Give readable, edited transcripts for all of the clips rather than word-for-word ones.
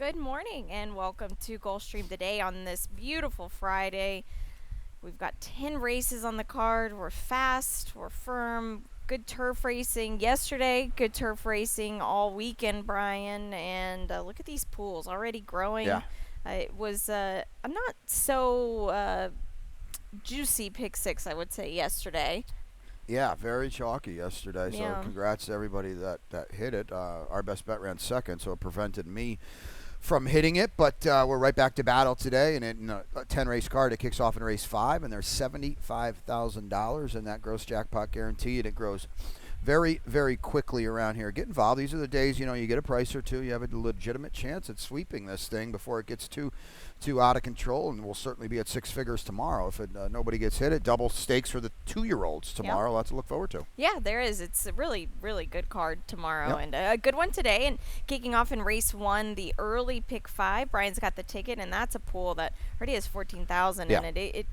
Good morning and welcome to Gulfstream today on this beautiful Friday. We've got 10 races on the card. We're fast, we're firm, good turf racing yesterday, good turf racing all weekend, Brian. And look at these pools already growing. Yeah. It was a not so juicy pick six, I would say, yesterday. Yeah, very chalky yesterday. So Yeah. congrats to everybody that hit it. Our best bet ran second, so it prevented me from hitting it. But we're right back to battle today, and in a 10-race card, it kicks off in race 5, and there's $75,000 in that gross jackpot guarantee, and it grows very, very quickly around here. Get involved. These are the days, you get a price or two. You have a legitimate chance at sweeping this thing before it gets too out of control, and we'll certainly be at six figures tomorrow if nobody gets hit. It double stakes for the 2-year-olds tomorrow. Lots to look forward to. Yeah, there is. It's a really, really good card tomorrow Yep. and a good one today. And kicking off in race 1, the early pick 5. Brian's got the ticket, and that's a pool that already has 14,000 Yeah. in it. It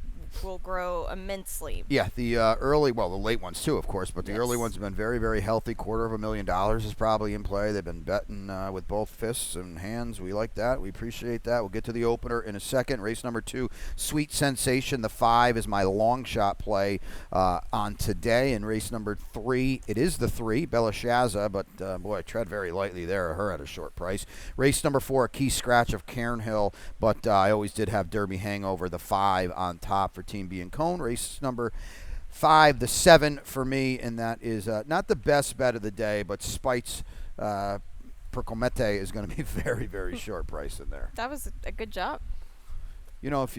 will grow immensely. Yeah, the the late ones too, of course, but the early ones have been very, very healthy. $250,000 is probably in play. They've been betting with both fists and hands. We like that. We appreciate that. We'll get to the opener in a second. Race number 2, Sweet Sensation. The 5 is my long shot play on today. And race number 3, it is the 3, Bellashazza, but boy, tread very lightly there. Her at a short price. Race number 4, a key scratch of Cairnhill, but I always did have Derby Hangover, the 5 on top for Team B and Cone. Race number 5, the 7 for me, and that is not the best bet of the day, but Spites Percomete is going to be very, very short price in there. That was a good job. If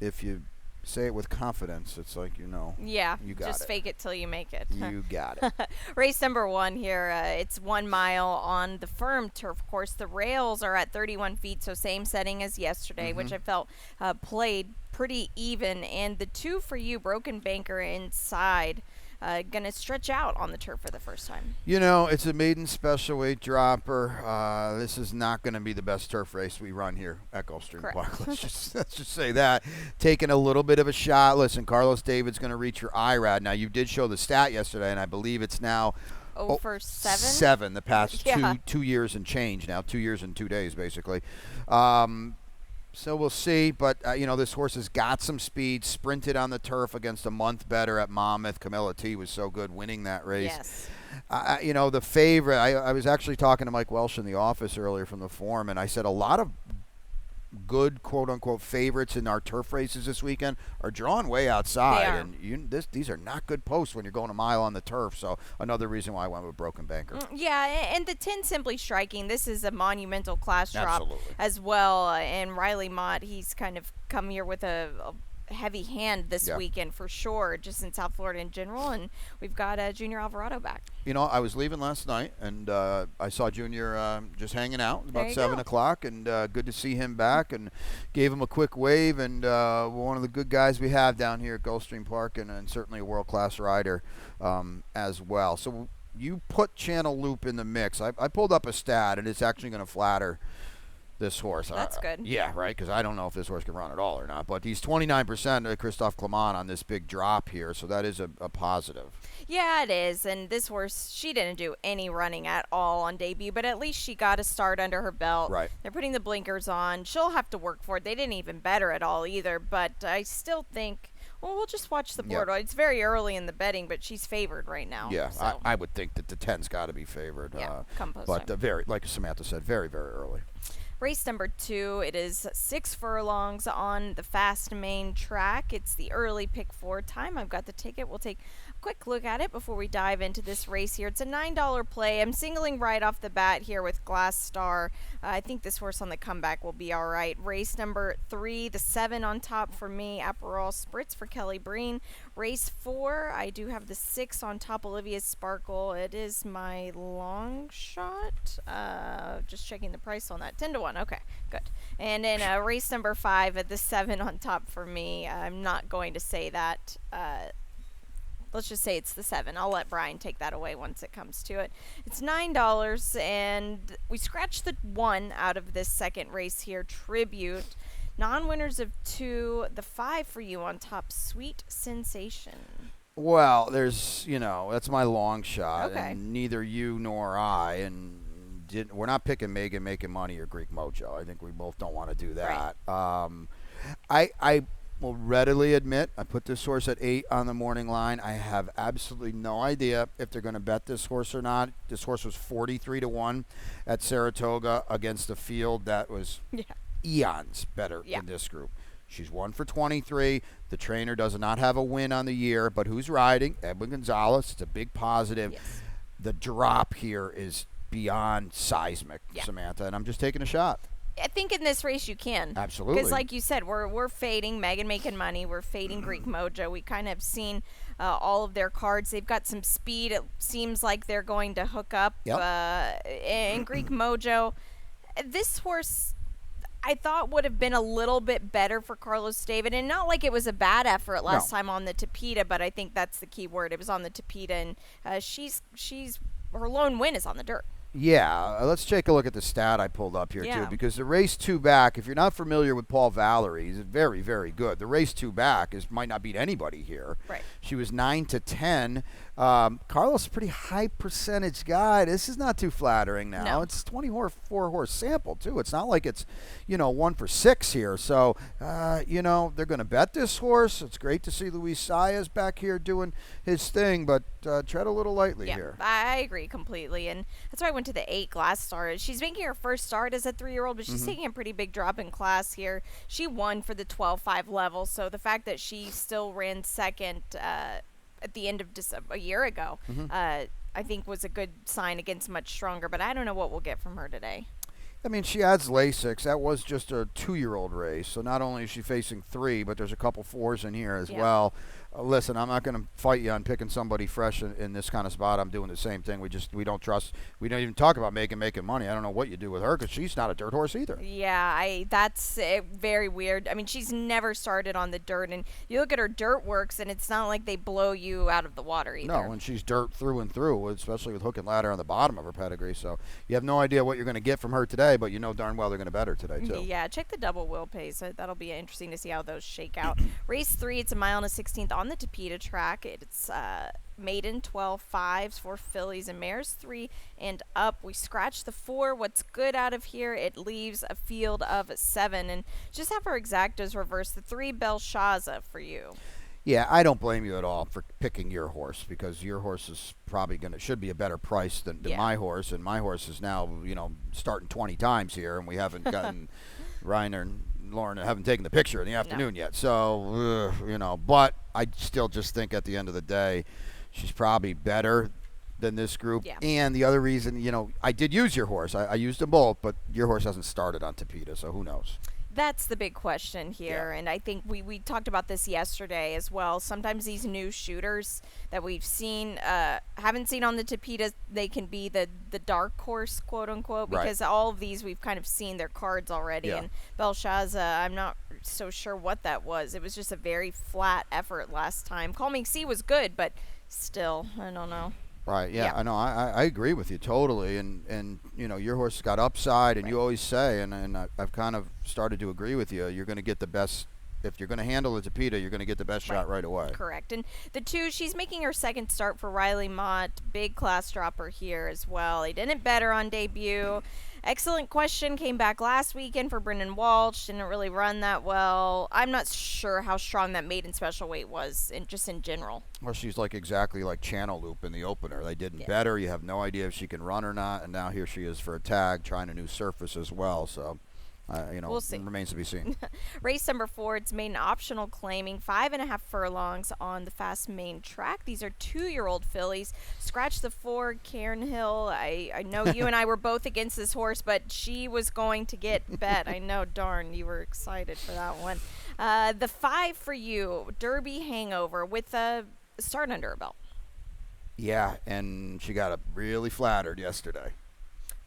if you say it with confidence, it's like Yeah, you got just it. fake it till you make it. You got it. Race number 1 here. It's 1 mile on the firm turf course. The rails are at 31 feet, so same setting as yesterday, which I felt played pretty even. And the 2 for you, Broken Banker inside, going to stretch out on the turf for the first time. It's a maiden special weight dropper. This is not going to be the best turf race we run here at Gulfstream Correct. Park. Let's just say that. Taking a little bit of a shot. Listen, Carlos David's going to reach your IRAD. Now, you did show the stat yesterday, and I believe it's now Over 7? 7 the past Yeah. two years and change now. 2 years and 2 days, basically. So we'll see, but this horse has got some speed. Sprinted on the turf against a month better at Monmouth. Camilla T was so good winning that race. Yes. The favorite. I was actually talking to Mike Welsh in the office earlier from the forum, and I said a lot of good quote unquote favorites in our turf races this weekend are drawn way outside, They are. and these are not good posts when you're going a mile on the turf. So another reason why I went with Broken Banker. Yeah, and the 10 Simply Striking, this is a monumental class drop Absolutely. as well. And Riley Mott, he's kind of come here with a heavy hand this weekend for sure, just in South Florida in general. And we've got Junior Alvarado back. I was leaving last night, and I saw Junior just hanging out about 7 o'clock, and good to see him back, and gave him a quick wave, and one of the good guys we have down here at Gulfstream Park, and certainly a world-class rider as well. So you put Channel Loop in the mix. I pulled up a stat, and it's actually going to flatter this horse. That's good. Yeah, right, because I don't know if this horse can run at all or not. But he's 29% of Christophe Clement on this big drop here, so that is a positive. Yeah, it is. And this horse, she didn't do any running at all on debut, but at least she got a start under her belt. Right. They're putting the blinkers on. She'll have to work for it. They didn't even bet her at all either, but I still think, well, we'll just watch the board. Yeah. It's very early in the betting, but she's favored right now. Yeah, so. I would think that the 10's got to be favored. Yeah, come post but time. very, like Samantha said, very, very early. Race number 2, it is 6 furlongs on the fast main track. It's the early pick 4 time. I've got the ticket. We'll take a quick look at it before we dive into this race here. It's a $9 play. I'm singling right off the bat here with Glass Star. I think this horse on the comeback will be all right. Race number 3, the 7 on top for me. Aperol Spritz for Kelly Breen. Race 4, I do have the 6 on top, Olivia Sparkle. It is my long shot. Just checking the price on that. 10 to 1. Okay, good. And then race number 5 at the 7 on top for me. I'm not going to say that. Let's just say it's the 7. I'll let Brian take that away once it comes to it. It's $9, and we scratched the 1 out of this second race here, Tribute. Non-winners of 2, the 5 for you on top, Sweet Sensation. Well, there's, that's my long shot, Okay. and neither you nor I, and we're not picking Megan Making Money or Greek Mojo. I think we both don't want to do Right. that. I will readily admit I put this horse at 8 on the morning line. I have absolutely no idea if they're going to bet this horse or not. This horse was 43-1 at Saratoga against a field that was Yeah. eons better Yeah. than this group. She's 1 for 23. The trainer does not have a win on the year, but who's riding? Edwin Gonzalez. It's a big positive. Yes. The drop here is beyond seismic, Yeah. Samantha, and I'm just taking a shot. I think in this race you can. Absolutely. Because like you said, we're fading Megan Making Money. We're fading Greek Mojo. We kind of seen all of their cards. They've got some speed. It seems like they're going to hook up. Yep. And Greek Mojo, this horse I thought would have been a little bit better for Carlos David, and not like it was a bad effort last time on the Tapeta, but I think that's the key word. It was on the Tapeta, and she's her lone win is on the dirt. Yeah, let's take a look at the stat I pulled up here, Yeah. too, because the race 2 back, if you're not familiar with Paul Valery, he's very, very good. The race 2 back might not beat anybody here. Right. She was 9-10. Carlos is a pretty high percentage guy. This is not too flattering now. No. It's 24-horse sample, too. It's not like it's, 1 for 6 here. So, they're going to bet this horse. It's great to see Luis Saez back here doing his thing, but tread a little lightly here. I agree completely, and that's why I went to the 8 Glass Star. She's making her first start as a 3-year-old, but she's taking a pretty big drop in class here. She won for the 12-5 level, so the fact that she still ran second at the end of December, a year ago, I think was a good sign against much stronger, but I don't know what we'll get from her today. I mean, she adds Lasix. That was just a 2-year-old race, so not only is she facing 3, but there's a couple 4s in here as well. Listen, I'm not going to fight you on picking somebody fresh in this kind of spot. I'm doing the same thing. We don't trust. We don't even talk about making money. I don't know what you do with her because she's not a dirt horse either. Yeah, that's very weird. I mean, she's never started on the dirt, and you look at her dirt works, and it's not like they blow you out of the water either. No, and she's dirt through and through, especially with hook and ladder on the bottom of her pedigree. So you have no idea what you're going to get from her today, but you know darn well they're going to bet her today too. Yeah, check the double wheel pace. That'll be interesting to see how those shake out. Race 3, it's a mile and a 16th on the Tapeta track. It's maiden 12-5s for fillies and mares 3 and up. We scratch the 4. What's good out of here? It leaves a field of 7, and just have our exactas reverse. The 3 Belshaza for you. Yeah, I don't blame you at all for picking your horse because your horse is probably should be a better price than my horse, and my horse is now starting 20 times here, and we haven't gotten Reiner and Lauren haven't taken the picture in the afternoon yet. So but I still just think at the end of the day, she's probably better than this group. Yeah. And the other reason, I did use your horse. I used them both, but your horse hasn't started on Tapeta, so who knows? That's the big question here, and I think we talked about this yesterday as well. Sometimes these new shooters that we've seen, haven't seen on the Tapeta, they can be the dark horse, quote unquote, because all of these we've kind of seen their cards already. And Belshaza, I'm not so sure what that was. It was just a very flat effort last time. Calming Sea was good, but still, I don't know. Right, yeah. I know. I agree with you totally, and your horse has got upside, and you always say, and I've kind of started to agree with you. You're going to get the best. If you're going to handle the Tapeta, you're going to get the best shot right away. Correct. And the 2, she's making her second start for Riley Mott. Big class dropper here as well. He didn't bet her on debut. Excellent Question came back last weekend for Brendan Walsh. Didn't really run that well. I'm not sure how strong that maiden special weight was, just in general. Well, she's exactly like Channel Loop in the opener. They didn't bet her. You have no idea if she can run or not, and now here she is for a tag, trying a new surface as well. So. We'll see. Remains to be seen. Race number 4, it's made an optional claiming 5.5 furlongs on the fast main track. These are 2-year-old fillies. Scratch the 4, Cairn Hill. I know you and I were both against this horse, but she was going to get bet. I know, darn, you were excited for that one. The 5 for you, Derby Hangover with a start under her belt. Yeah, and she got really flattered yesterday.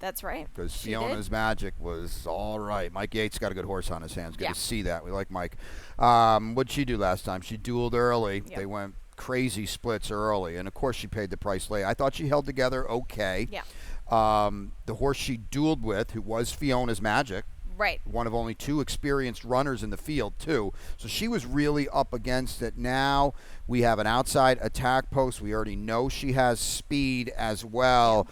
That's right. Because Fiona's Magic was all right. Mike Yates got a good horse on his hands. Good to see that. We like Mike. What'd she do last time? She dueled early. They went crazy splits early. And, of course, she paid the price late. I thought she held together okay. Yeah. The horse she dueled with, who was Fiona's Magic, right, one of only 2 experienced runners in the field, too. So she was really up against it. Now we have an outside attack post. We already know she has speed as well.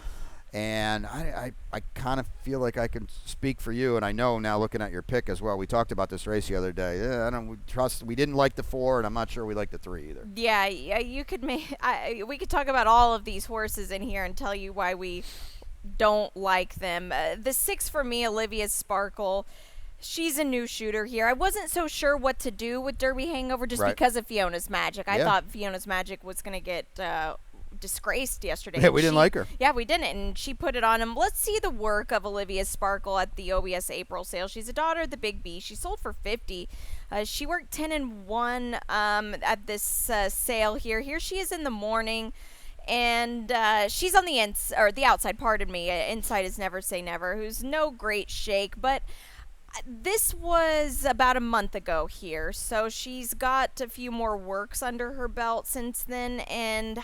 And I kind of feel like I can speak for you, and I know now looking at your pick as well. We talked about this race the other day. I don't trust. We didn't like the 4, and I'm not sure we like the 3 either. Yeah, you could make. We could talk about all of these horses in here and tell you why we don't like them. The 6 for me, Olivia Sparkle. She's a new shooter here. I wasn't so sure what to do with Derby Hangover just Right. because of Fiona's Magic. I Yeah. thought Fiona's Magic was going to get disgraced yesterday. Yeah, we didn't like her. Yeah, we didn't, and she put it on him. Let's see the work of Olivia Sparkle at the OBS April sale. She's a daughter of the Big B. She sold for 50. She worked 10-1 at this sale here. Here she is in the morning. And she's on the outside. Pardon me. Inside is Never Say Never, who's no great shake, but this was about a month ago here, so she's got a few more works under her belt since then, and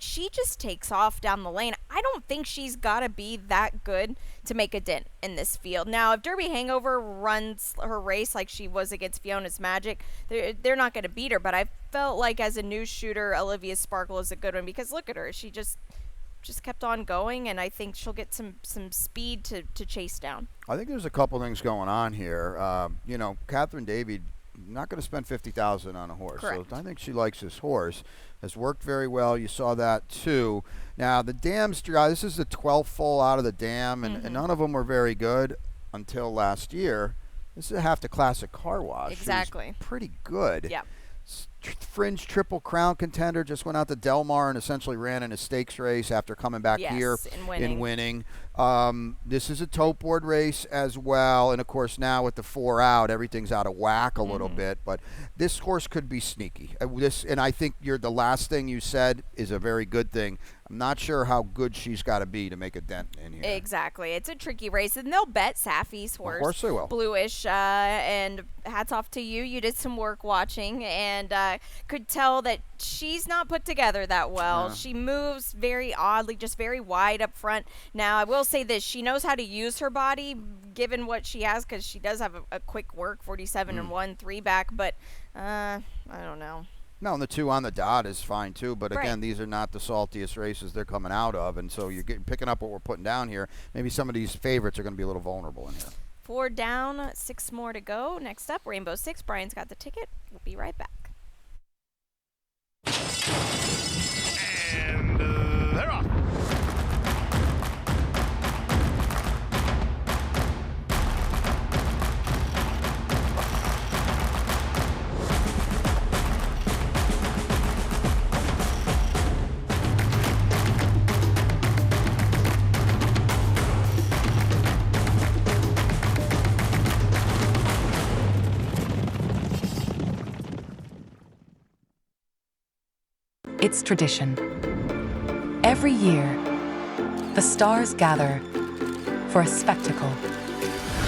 she just takes off down the lane. I don't think she's got to be that good to make a dent in this field. Now, if Derby Hangover runs her race like she was against Fiona's Magic, they're not going to beat her, but I felt like as a new shooter, Olivia Sparkle is a good one because look at her. She just kept on going, and I think she'll get some speed to chase down. I think there's a couple things going on here. Catherine Davied not going to spend $50,000 on a horse. Correct. So I think she likes this horse. Has worked very well. You saw that too. Now the dams. This is the 12th foal out of the dam, and none of them were very good until last year. This is a half the classic car wash. Exactly. She was pretty good. Yeah. Fringe Triple Crown contender, just went out to Del Mar and essentially ran in a stakes race after coming back here in winning. This is a tote board race as well, and of course now with the 4 out, everything's out of whack a little bit. But this horse could be sneaky. And I think the last thing you said is a very good thing. I'm not sure how good she's got to be to make a dent in here. Exactly. It's a tricky race, and they'll bet Safi's horse. Of course they will. Bluish, and hats off to you. You did some work watching, and could tell that she's not put together that well. Yeah. She moves very oddly, just very wide up front. Now, I will say this. She knows how to use her body, given what she has, because she does have a quick work, 47-1, 3 back, but I don't know. No, and the 2 on the dot is fine too. But again, Right. these are not the saltiest races they're coming out of, and so you're picking up what we're putting down here. Maybe some of these favorites are going to be a little vulnerable in here. 4 down, 6 more to go. Next up, Rainbow 6. Brian's got the ticket. We'll be right back. And they're off. It's tradition. Every year, the stars gather for a spectacle.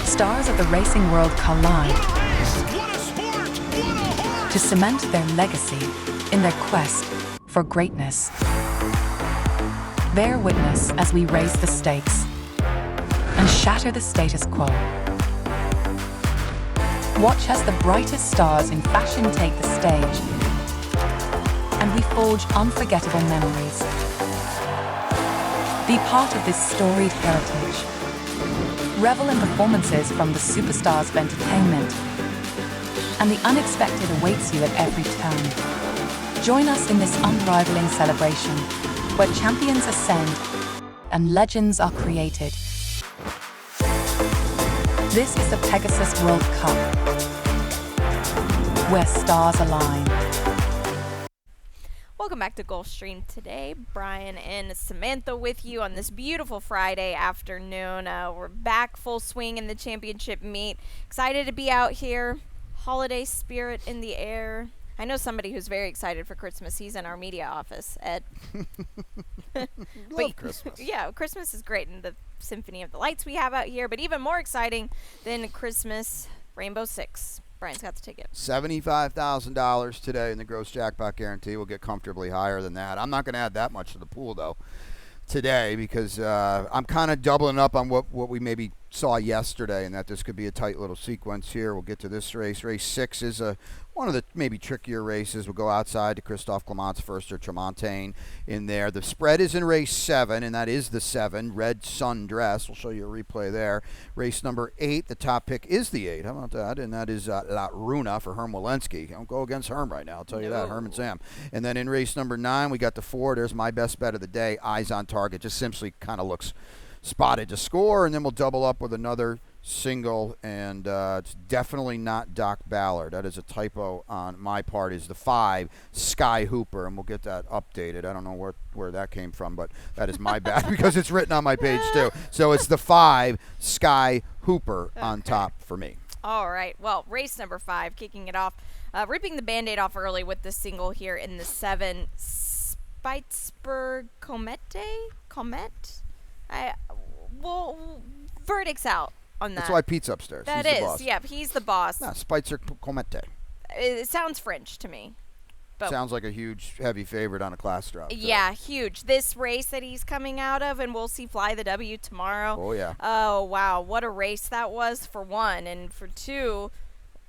Stars of the racing world collide What a race! What a sport! What a horse! to cement their legacy in their quest for greatness. Bear witness as we raise the stakes and shatter the status quo. Watch as the brightest stars in fashion take the stage, and we forge unforgettable memories. Be part of this storied heritage. Revel in performances from the superstars of entertainment, and the unexpected awaits you at every turn. Join us in this unrivaling celebration, where champions ascend and legends are created. This is the Pegasus World Cup, where stars align. Welcome back to Gulfstream today. Brian and Samantha with you on this beautiful Friday afternoon. We're back full swing in the championship meet. Excited to be out here. Holiday spirit in the air. I know somebody who's very excited for Christmas. He's in our media office, Ed. Love Christmas. Yeah, Christmas is great, and the symphony of the lights we have out here. But even more exciting than Christmas, Rainbow 6. Brian's got the ticket. $75,000 today in the gross jackpot guarantee. We'll get comfortably higher than that. I'm not going to add that much to the pool, though, today because I'm kind of doubling up on what we maybe saw yesterday, and that this could be a tight little sequence here. We'll get to this race. Race 6 is one of the maybe trickier races. We'll go outside to Christophe Clement's first or Tremontaine in there. The spread is in race 7, and that is the 7, Red Sun Dress. We'll show you a replay there. Race number 8, the top pick is the 8. How about that? And that is La Runa for Herm Walensky. Don't go against Herm right now, I'll tell you that. Herm and Sam. And then in race number 9, we got the 4. There's my best bet of the day, Eyes on Target. Just simply kind of looks spotted to score, and then we'll double up with another single, and it's definitely not Doc Ballard. That is a typo on my part. Is the 5 Sky Hooper, and we'll get that updated. I don't know where that came from, but that is my bad because it's written on my page too. So it's the 5 Sky Hooper on top for me. All right. Well, race number 5, kicking it off, ripping the Band-Aid off early with the single here in the 7 Spitesburg Comet. Well, verdict's out on that. That's why Pete's upstairs. That he's is, the boss. yeah, he's the boss. No, Spitzer Comete. It sounds French to me. But Sounds like a huge, heavy favorite on a class drop. yeah, huge. This race that he's coming out of, and we'll see Fly the W tomorrow. Oh, yeah. Oh, wow. What a race that was for 1. And for 2,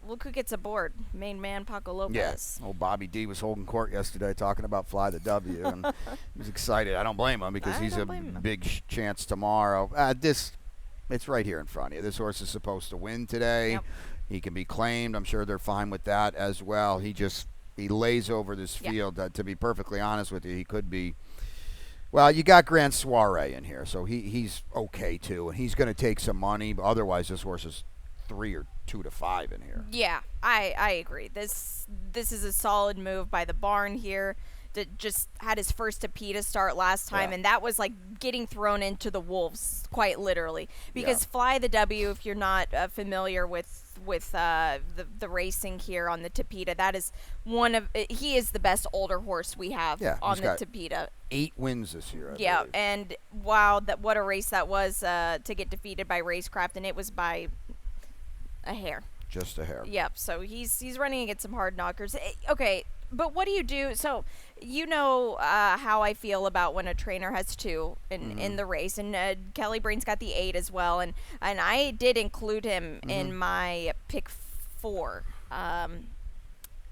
look who gets aboard. Main man, Paco Lopez. Yes. Old Bobby D was holding court yesterday talking about Fly the W, and he was excited. I don't blame him because he's a big chance tomorrow. It's right here in front of you. This horse is supposed to win today. Yep. He can be claimed. I'm sure they're fine with that as well. He lays over this field. To be perfectly honest with you, he could be. Well, you got Grand Soiree in here, so he's okay too, and he's going to take some money. But otherwise, this horse is 3 or 2 to 5 in here. Yeah, I agree. This is a solid move by the barn here. That just had his first Tapeta start last time, and that was like getting thrown into the wolves, quite literally. Because Fly the W, if you're not familiar with the racing here on the Tapeta, that is he is the best older horse we have on the Tapeta. 8 wins this year. I believe. And wow, what a race that was to get defeated by Racecraft, and it was by a hair. Just a hair. Yep. So he's running against some hard knockers. Okay. But what do you do? So, you know how I feel about when a trainer has 2 in the race, and Kelly Brain's got the 8 as well, and I did include him in my pick 4.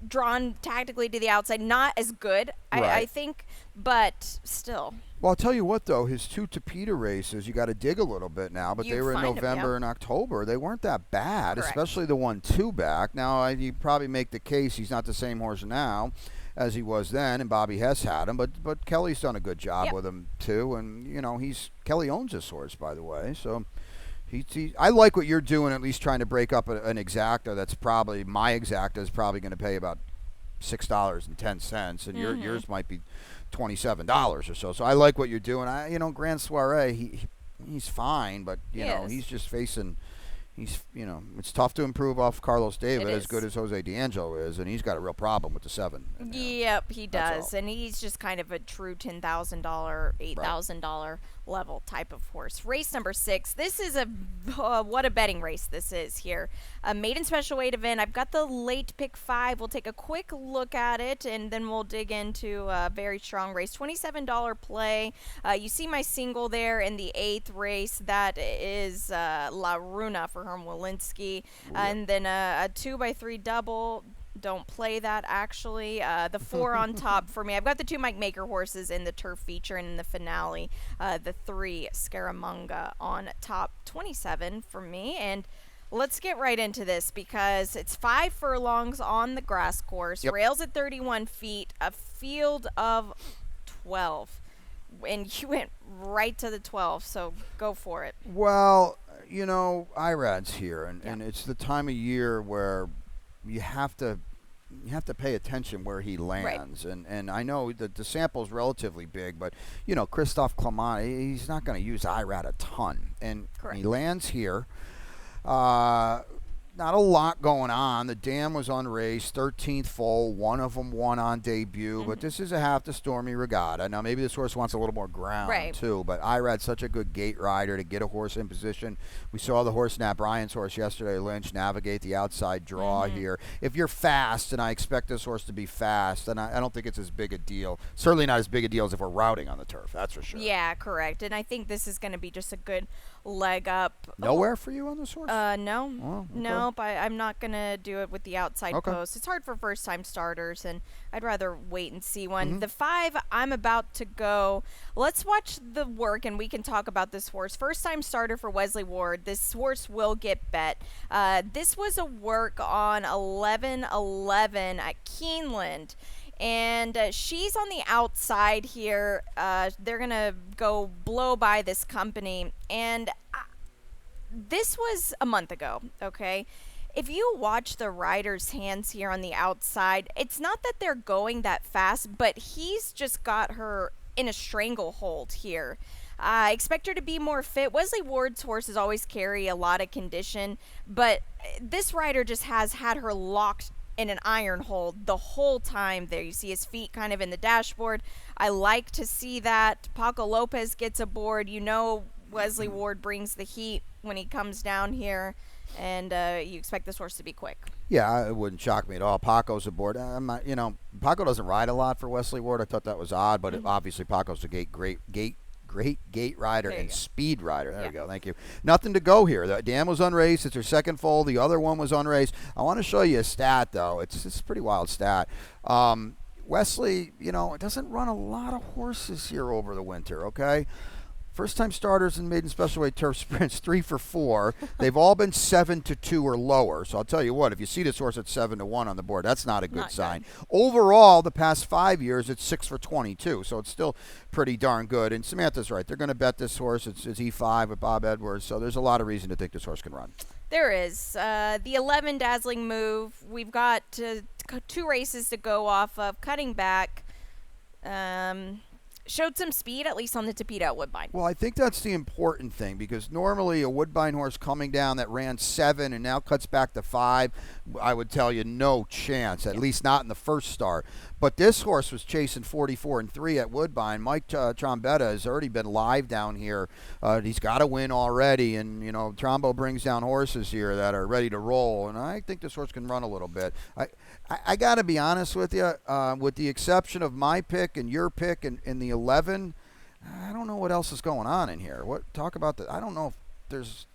Drawn tactically to the outside, not as good, I think, but still. Well, I'll tell you what, though, his 2 Tapeta races, you got to dig a little bit now, but they were in November and October. They weren't that bad, especially the 1-2 back. Now, you probably make the case he's not the same horse now as he was then, and Bobby Hess had him, but Kelly's done a good job with him, too, and, Kelly owns this horse, by the way, so I like what you're doing, at least trying to break up an exacta that's probably, my exacta is probably going to pay about $6.10, and yours might be $27 or so. So I like what you're doing. Grand Soiree, he's fine, but he's just facing. It's tough to improve off Carlos David as good as Jose D'Angelo is, and he's got a real problem with the 7. Yep, he does, and he's just kind of a true $10,000, $8,000 level type of horse. Race number 6. This is what a betting race this is here. A maiden special weight event. I've got the late pick 5. We'll take a quick look at it, and then we'll dig into a very strong race. $27 play. You see my single there in the 8th race. That is La Runa for Herm Walensky, and then a 2x3 double. Don't play that, actually. The 4 on top for me. I've got the 2 Mike Maker horses in the turf feature, and in the finale, the 3 Scaramanga on top. 27 for me, and let's get right into this because it's 5 furlongs on the grass course, rails at 31 feet, a field of 12, and you went right to the 12, so go for it. Well, IRAD's here, and it's the time of year where you have to pay attention where he lands, and I know that the sample's relatively big, but Christophe Clement, he's not going to use IRAD a ton, and he lands here. not a lot going on. The dam was unraced, 13th foal. One of them won on debut, but this is a half the Stormy Regatta. Now, maybe this horse wants a little more ground, Right. too, but Irad's such a good gate rider to get a horse in position. We saw the horse, Nat Bryant's horse yesterday, Lynch, navigate the outside draw here. If you're fast, and I expect this horse to be fast, then I don't think it's as big a deal. Certainly not as big a deal as if we're routing on the turf, that's for sure. Yeah, correct. And I think this is going to be just a good leg up. Nowhere for you on this horse? No. Oh, okay. Nope. I'm not going to do it with the outside Okay. post. It's hard for first time starters, and I'd rather wait and see one. Mm-hmm. The 5, I'm about to go. Let's watch the work, and we can talk about this horse. First time starter for Wesley Ward. This horse will get bet. This was a work on 11-11 at Keeneland. And she's on the outside here. They're going to go blow by this company. And this was a month ago, okay? If you watch the rider's hands here on the outside, it's not that they're going that fast, but he's just got her in a stranglehold here. I expect her to be more fit. Wesley Ward's horses always carry a lot of condition, but this rider just has had her locked in an iron hold the whole time there. You see his feet kind of in the dashboard. I like to see that. Paco Lopez gets aboard. You know Wesley Ward brings the heat when he comes down here, and you expect this horse to be quick. Yeah, it wouldn't shock me at all. Paco's aboard. Paco doesn't ride a lot for Wesley Ward. I thought that was odd, but obviously Paco's a great gate rider There you and go. speed rider. There Yeah. we go. Thank you. Nothing to go here. The dam was unraced. It's her second foal. The other one was unraced. I want to show you a stat, though. It's a pretty wild stat. Wesley, it doesn't run a lot of horses here over the winter, okay? First-time starters in maiden special weight turf sprints, 3 for 4. They've all been 7-2 or lower. So I'll tell you what, if you see this horse at 7-1 on the board, that's not a good Not sign. good. Overall, the past 5 years, it's 6 for 22. So it's still pretty darn good. And Samantha's right. They're going to bet this horse. It's E5 with Bob Edwards. So there's a lot of reason to think this horse can run. There is. The 11 Dazzling Move. We've got 2 races to go off of. Cutting back. Showed some speed, at least on the Tapeta at Woodbine. Well, I think that's the important thing because normally a Woodbine horse coming down that ran 7 and now cuts back to 5, I would tell you no chance, at least not in the first start. But this horse was chasing 44 and 3 at Woodbine. Mike Trombetta has already been live down here. He's got to win already, and Trombo brings down horses here that are ready to roll, and I think this horse can run a little bit. I got to be honest with you, with the exception of my pick and your pick and the 11, I don't know what else is going on in here. Talk about I don't know if there's.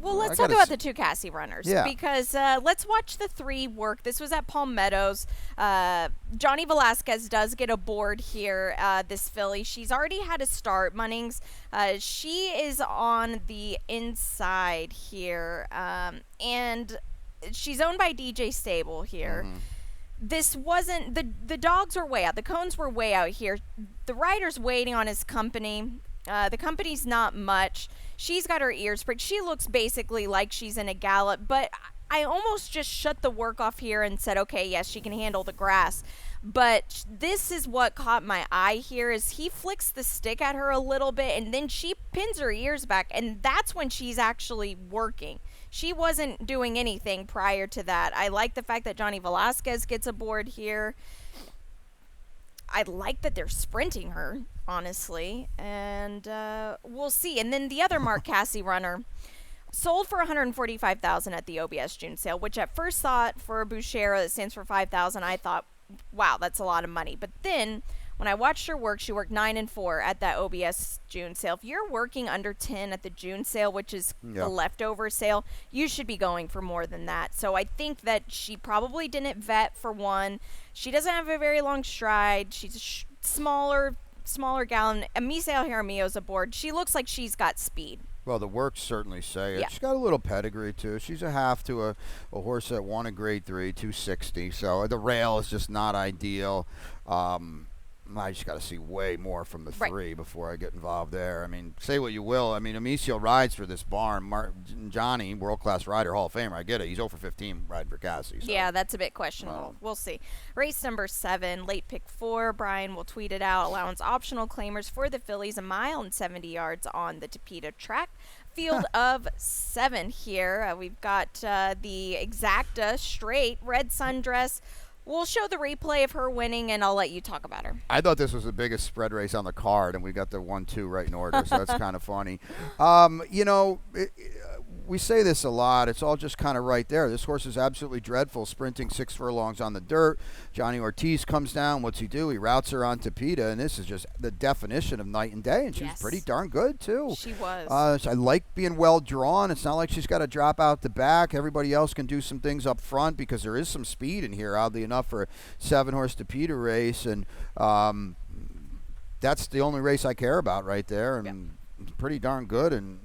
Well, let's talk about the 2 Cassie runners. Yeah. Because let's watch the 3 work. This was at Palm Meadows. Johnny Velasquez does get aboard here, this filly. She's already had a start, Munnings. She is on the inside here. And she's owned by DJ Stable here. This wasn't the dogs are way out. The cones were way out here. The rider's waiting on his company. The company's not much. She's got her ears pricked. She looks basically like she's in a gallop, but I almost just shut the work off here and said, okay, yes, she can handle the grass. But this is what caught my eye here is he flicks the stick at her a little bit, and then she pins her ears back, and that's when she's actually working. She wasn't doing anything prior to that. I like the fact that Johnny Velasquez gets aboard here. I like that they're sprinting her, honestly, and we'll see. And then the other Mark Cassie runner sold for $145,000 at the OBS June sale, which at first thought for a Bouchera that stands for $5,000, I thought, wow, that's a lot of money. But then when I watched her work, she worked 9 and 4 at that OBS June sale. If you're working under 10 at the June sale, which is the leftover sale, you should be going for more than that. So I think that she probably didn't vet for one. She doesn't have a very long stride. She's a smaller gallon. Misael Jaramillo's aboard. She looks like she's got speed. Well, the works certainly say it. Yeah. She's got a little pedigree, too. She's a half to a horse that won a Grade 3, 260. So the rail is just not ideal. I just got to see way more from the 3 before I get involved there. I mean, say what you will. I mean, Amicio rides for this barn. Johnny, world-class rider, Hall of Famer. I get it. He's 0 for 15 riding for Cassie. So. Yeah, that's a bit questionable. We'll see. Race number 7, late pick 4. Brian will tweet it out. Allowance optional claimers for the fillies, 1 mile and 70 yards on the Tapeta track. field of 7 here. We've got the Exacta straight red sundress. We'll show the replay of her winning, and I'll let you talk about her. I thought this was the biggest spread race on the card, and we got the 1-2 right in order, so that's kind of funny. We say this a lot. It's all just kind of right there. This horse is absolutely dreadful, sprinting 6 furlongs on the dirt. Johnny Ortiz comes down. What's he do? He routes her on Tapeta, and this is just the definition of night and day, and she's pretty darn good, too. She was. I like being well drawn. It's not like she's got to drop out the back. Everybody else can do some things up front because there is some speed in here, oddly enough, for a 7-horse Tapeta race, and that's the only race I care about right there, and it's pretty darn good, and,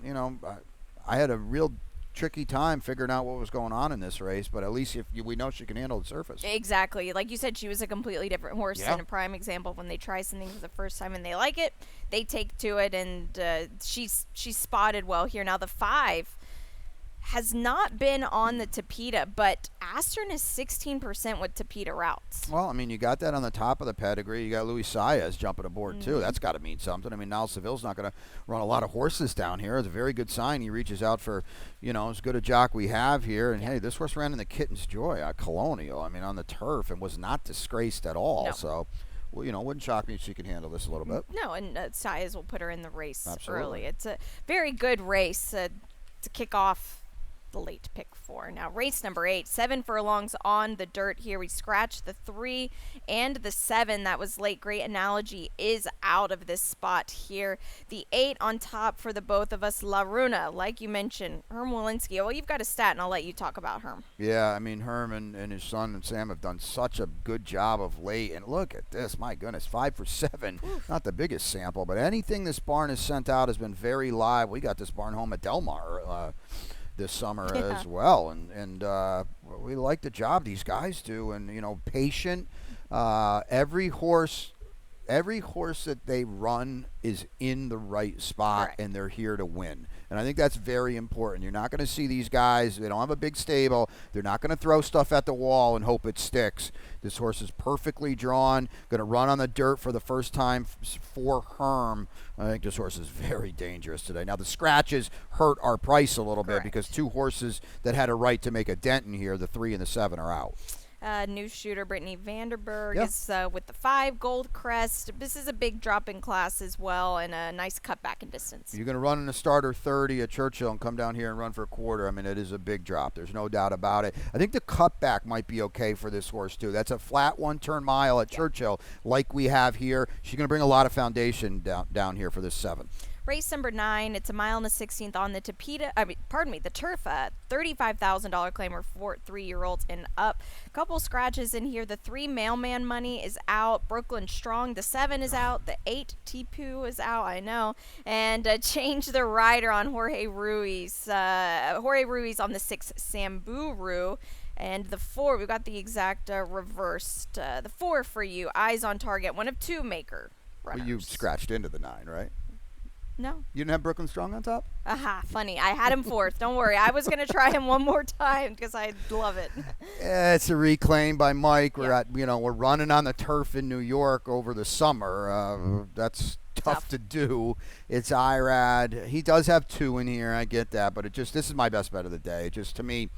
I had a real tricky time figuring out what was going on in this race, but at least we know she can handle the surface. Exactly. Like you said, she was a completely different horse. And a prime example, when they try something for the first time and they like it, they take to it, and she's spotted well here. Now, the 5 has not been on the Tapeta, but Astern is 16% with Tapeta routes. Well, I mean, you got that on the top of the pedigree. You got Luis Saez jumping aboard, too. That's got to mean something. I mean, Niall Seville's not going to run a lot of horses down here. It's a very good sign. He reaches out for, as good a jock we have here. And, hey, this horse ran in the Kitten's Joy at Colonial, on the turf, and was not disgraced at all. No. So, wouldn't shock me if she can handle this a little bit. No, and Saez will put her in the race Absolutely. early. It's a very good race to kick off the late pick 4. Now, race number 8, 7 furlongs on the dirt here. We scratched the 3 and the 7. That was late. Great analogy is out of this spot here. The 8 on top for the both of us. La Runa, like you mentioned, Herm Walensky. Well, you've got a stat, and I'll let you talk about Herm. Yeah, Herm and his son and Sam have done such a good job of late. And look at this. My goodness, 5 for 7. Oof. Not the biggest sample, but anything this barn has sent out has been very live. We got this barn home at Del Mar this summer as well, and we like the job these guys do, and patient. Every horse that they run is in the right spot. Correct. And they're here to win, and I think that's very important. You're not going to see these guys, they don't have a big stable, they're not going to throw stuff at the wall and hope it sticks. This horse is perfectly drawn, going to run on the dirt for the first time for Herm. I think this horse is very dangerous today. Now, the scratches hurt our price a little bit because 2 horses that had a right to make a dent in here, the 3 and the 7, are out. New shooter Brittany Vanderberg is with the 5, Gold Crest. This is a big drop in class as well, and a nice cutback in distance. You're going to run in a starter 30 at Churchill and come down here and run for a quarter. It is a big drop. There's no doubt about it. I think the cutback might be okay for this horse, too. That's a flat 1-turn mile at Churchill like we have here. She's going to bring a lot of foundation down here for this 7. Race number 9, it's a mile and a 16th on the the turf, $35,000 claimer for 3-year-olds and up. Couple scratches in here. The 3 mailman money is out. Brooklyn Strong, the 7 is out. The 8 Tipu is out, I know. And change the rider on Jorge Ruiz. Jorge Ruiz on the 6 Samburu. And the 4, we've got the exact reversed. The 4 for you, Eyes on Target, one of 2 maker runners. Well, you scratched into the 9, right? No. You didn't have Brooklyn Strong on top? Aha, funny. I had him 4th. Don't worry. I was going to try him one more time because I love it. Yeah, it's a reclaim by Mike. We're we're running on the turf in New York over the summer. That's tough to do. It's IRAD. He does have 2 in here. I get that, but this is my best bet of the day. It just, to me,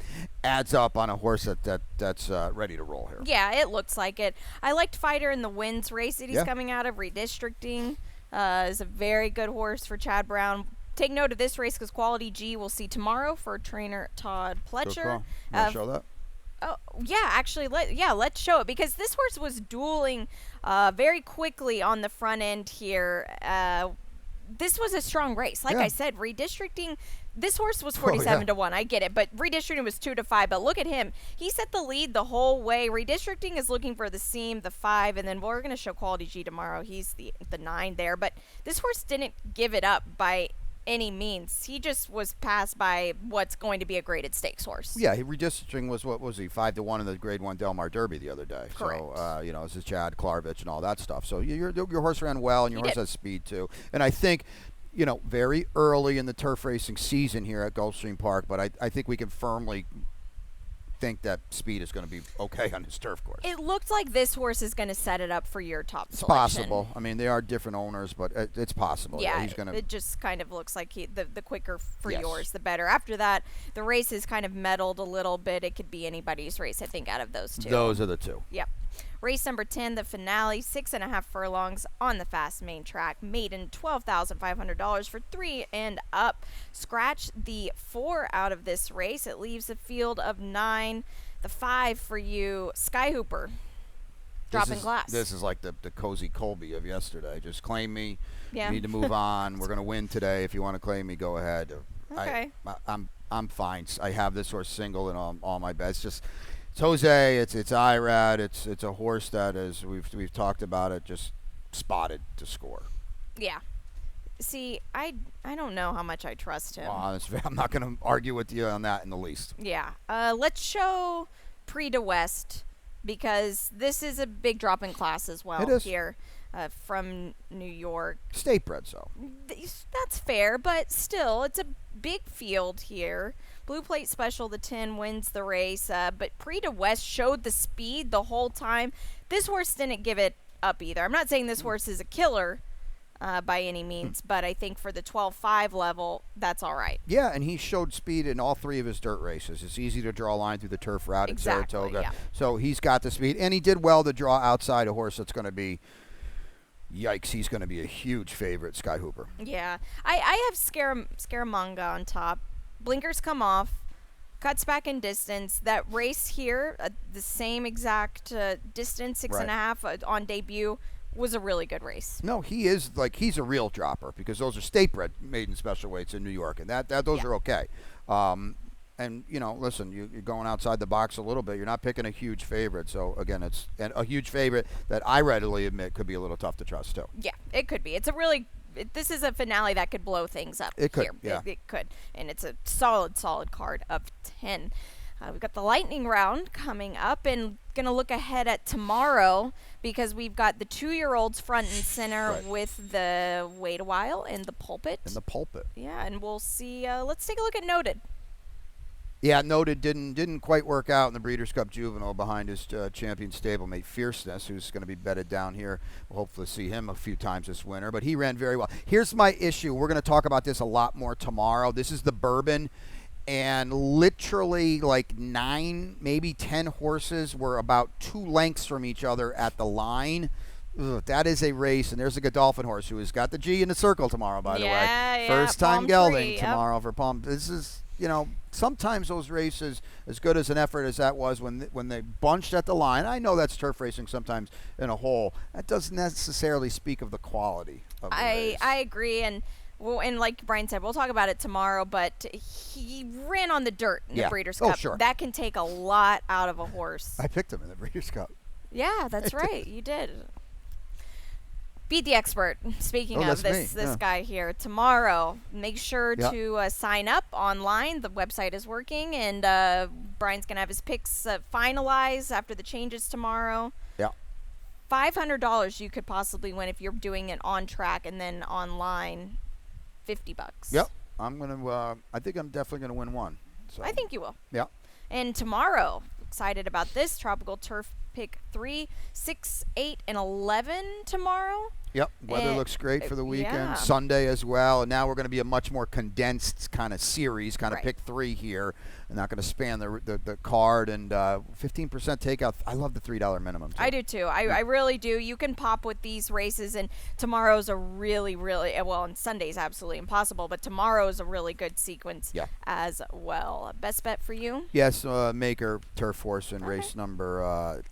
adds up on a horse that's ready to roll here. Yeah, it looks like it. I liked Fighter in the Winds race that he's coming out of, redistricting. Is a very good horse for Chad Brown. Take note of this race because Quality G we'll see tomorrow for trainer Todd Pletcher. Show that? Oh, yeah, actually, let's show it because this horse was dueling very quickly on the front end here. This was a strong race. Like I said, redistricting, this horse was 47 to 1. I get it, but redistricting was 2 to 5. But look at him. He set the lead the whole way. Redistricting is looking for the seam, the 5, and then we're going to show Quality G tomorrow. He's the 9 there. But this horse didn't give it up by any means. He just was passed by what's going to be a graded stakes horse. Yeah, redistricting was, what was he, 5 to 1 in the Grade 1 Del Mar Derby the other day. Correct. So, this is Chad Klarvich and all that stuff. So your horse ran well, and your horse has speed too. And I think, very early in the turf racing season here at Gulfstream Park, but I think we can firmly think that speed is going to be okay on this turf course. It looked like this horse is going to set it up for your top It's selection. possible. I mean, they are different owners, but it's possible. Yeah, he's going to. it just kind of looks like the quicker for Yes. yours, the better. After that, the race is kind of meddled a little bit. It could be anybody's race, I think, out of those two. Those are the two. Yep. Race number 10, the finale, 6.5 furlongs on the fast main track. Maiden, $12,500 for 3 and up. Scratch the 4 out of this race. It leaves a field of 9. The 5 for you, Sky Hooper. Dropping glass. This is like the Cozy Colby of yesterday. Just claim me. Yeah. Need to move on. We're going to win today. If you want to claim me, go ahead. Okay. I'm fine. I have this horse single in all my bets. It's Jose. It's Irad. It's a horse that is we've talked about it. Just spotted to score. Yeah. See, I don't know how much I trust him. I'm not going to argue with you on that in the least. Yeah. Let's show Prix de West, because this is a big drop in class as well It is. here from New York. State bred, so. That's fair, but still, it's a big field here. Blue Plate Special, the 10, wins the race, but Prix de West showed the speed the whole time. This horse didn't give it up either. I'm not saying this horse is a killer by any means, but I think for the 12.5 level, that's all right. Yeah, and he showed speed in all 3 of his dirt races. It's easy to draw a line through the turf route in Saratoga. Yeah. So he's got the speed, and he did well to draw outside a horse that's going to be, yikes, he's going to be a huge favorite, Sky Hooper. Yeah. I have Scaramanga on top. Blinkers come off. Cuts back in distance. That race here, the same exact distance, 6.5 on debut, was a really good race. No, he is he's a real dropper, because those are state bred maiden special weights in New York, and those are okay. And listen, you're going outside the box a little bit. You're not picking a huge favorite, so again, it's a huge favorite that I readily admit could be a little tough to trust too. Yeah, it could be. This is a finale that could blow things up. It could, here. yeah. It could, and it's a solid card of 10. We've got the lightning round coming up, and going to look ahead at tomorrow, because we've got the 2-year-olds front and center Right. with the Wait a While and the Pulpit. Yeah, and we'll see. Let's take a look at Noted. Yeah, Noted didn't quite work out in the Breeders' Cup Juvenile behind his champion stablemate Fierceness, who's going to be bedded down here. We'll hopefully see him a few times this winter, but he ran very well. Here's my issue. We're going to talk about this a lot more tomorrow. This is the Bourbon, and literally 9, maybe 10 horses were about 2 lengths from each other at the line. Ugh, that is a race, and there's a Godolphin horse who has got the G in the circle tomorrow, by the way. Yeah, First time Palm gelding Tree, yep. tomorrow for Palm. This is, sometimes those races, as good as an effort as that was when they bunched at the line, I know that's turf racing sometimes in a hole. That doesn't necessarily speak of the quality of the race. I agree, and like Brian said, we'll talk about it tomorrow, but he ran on the dirt in the Breeders' Oh, Cup. sure. That can take a lot out of a horse. I picked him in the Breeders' Cup. Yeah, that's right. You did. Beat the Expert. Speaking of that's this me. guy here, tomorrow, make sure Yeah. to sign up online. The website is working, and Brian's going to have his picks finalized after the changes tomorrow. Yeah. $500 you could possibly win if you're doing it on track and then online. $50. Yep. I'm gonna. I think I'm definitely gonna win one. So. I think you will. Yeah. And tomorrow, excited about this Tropical Turf Pick 3, 6, 8, and 11 tomorrow. Yep. Weather And- looks great for the weekend. yeah. Sunday as well. And now we're going to be a much more condensed kind of series, kind of Right. pick 3 here. I'm not going to span the card, and 15% takeout. I love the $3 minimum. Too. I do too. I really do. You can pop with these races, and tomorrow's a really, really, well, and Sunday's absolutely impossible, but tomorrow's a really good sequence Yeah. as well. Best bet for you? Yes, Maker Turf Force in race number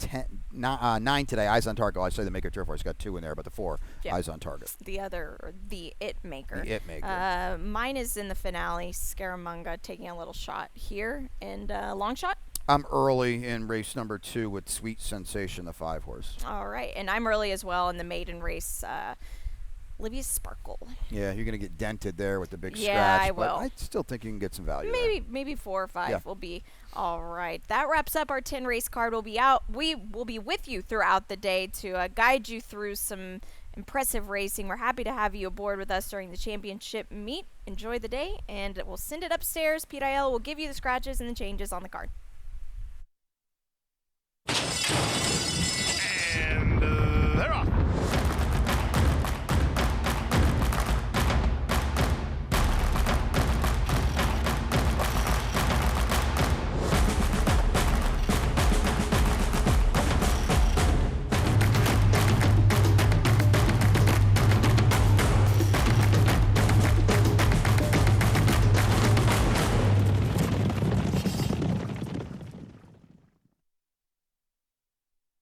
9 today. Eyes on Target. I say the Maker Turf Force got 2 in there, but the 4 Yeah. Eyes on Target. The other, or the It Maker. The It Maker. Mine is in the finale. Scaramanga taking a little shot here, and long shot. I'm early in race number 2 with Sweet Sensation, the 5 horse. All right, and I'm early as well in the maiden race. Libya's Sparkle. Yeah, you're going to get dented there with the big Yeah, scratch. I but will. I still think you can get some value there. Maybe 4 or 5 Yeah. will be all right. That wraps up our 10 race card. We'll be out. We will be with you throughout the day to guide you through some impressive racing. We're happy to have you aboard with us during the championship meet. Enjoy the day, and we'll send it upstairs. Pete IL will give you the scratches and the changes on the card.